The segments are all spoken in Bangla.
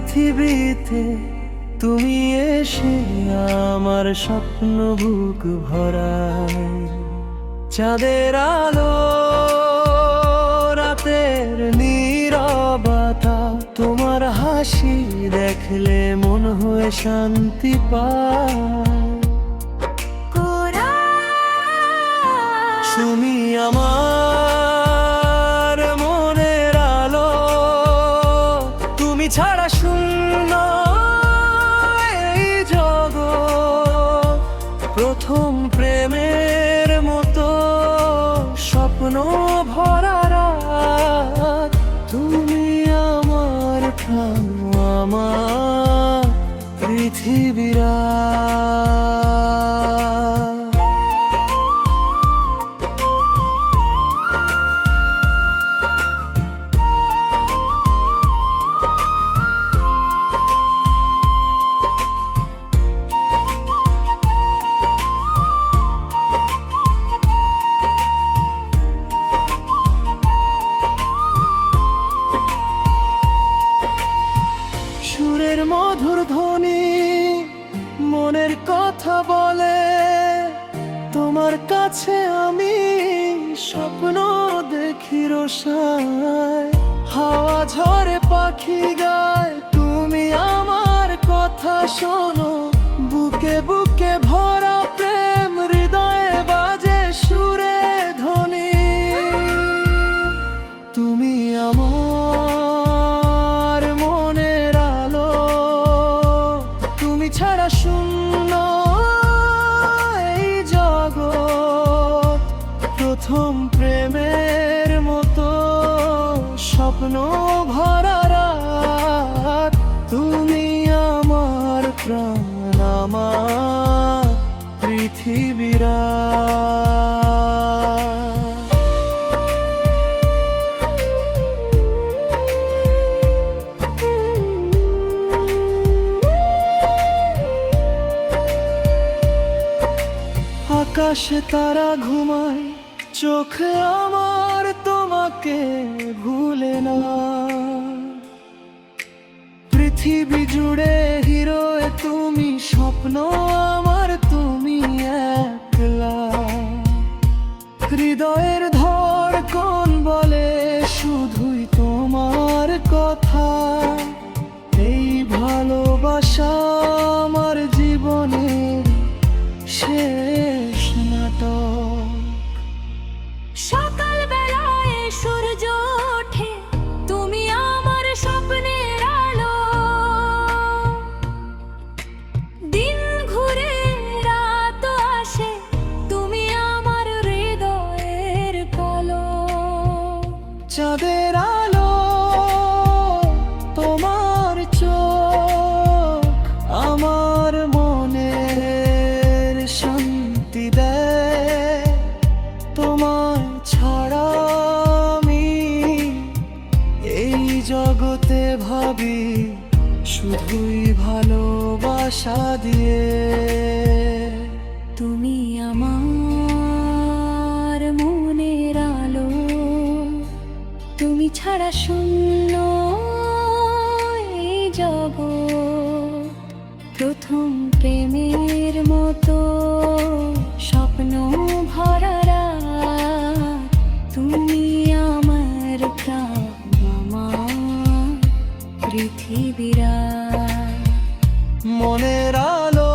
পৃথিবীতে তুমি এসে আমার স্বপ্ন বুক ভরায়। চাঁদের আলো, রাতের নীরবতা, তোমার হাসি দেখলে মন হয়ে শান্তি পায়। তুমি আমার মনের আলো, তুমি ছাড়া শূন্য এই জগৎ। প্রথম প্রেমের মতো স্বপ্ন ভরা রাত, তুমি আমার প্রাণ, আমার পৃথিবীরা। সুরের মধুর ধ্বনি মনের কথা বলে, তোমার কাছে আমি স্বপ্ন দেখি রোশায়। হাওয়া ঝরে পাখি গায়, তুমি আমার কথা শোনো। বুকে বুকে ভরা প্রেম, হৃদয়ে বাজে সুরে ধ্বনি। তুমি আমার মনের আলো, তুমি ছাড়া শূন্য এই জগৎ। প্রথম প্রেমের মতো স্বপ্ন ভরা রাত, তুমি আমার প্রাণ, আমার পৃথিবীরা। আকাশে তারা ঘুমায়, চোখে আমার তোমাকে ভুলে না। পৃথিবী জুড়ে হিরোয় তুমি, স্বপ্ন আমার তুমি একলা। হৃদয়ের ধড়কন বলে শুধুই তোমার কথা। এই ভালোবাসা আমার জীবনের শেষ নাটক। সকাল বেলায় সূর্য ওঠে, তুমি আমার স্বপ্নের আলো। দিন ঘুরে রাত আসে, তুমি আমার হৃদয়ের কালো। চাঁদের আলো, তোমার চোখ আমার মনের শান্তি দেয়। তোমার ছাড়া আমি এই জগতে ভাবি শুধুই ভালোবাসা দিয়ে। তুমি আমার মনের আলো, তুমি ছাড়া শূন্য এই জগৎ। প্রথম প্রেমের মতো স্বপ্ন ভরা রাত, তুমি আমার প্রাণ, আমার পৃথিবীরা। মনের আলো,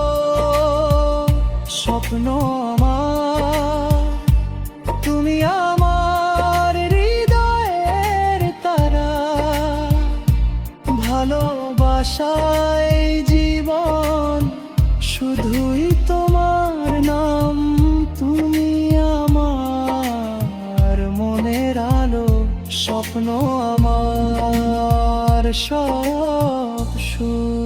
স্বপ্ন আমার, তুমি আমার হৃদয়ের তারা। ভালোবাসায় জীবন শুধুই তোমার নাম। তুমি আমার মনের আলো, স্বপ্ন আমার সব সুর।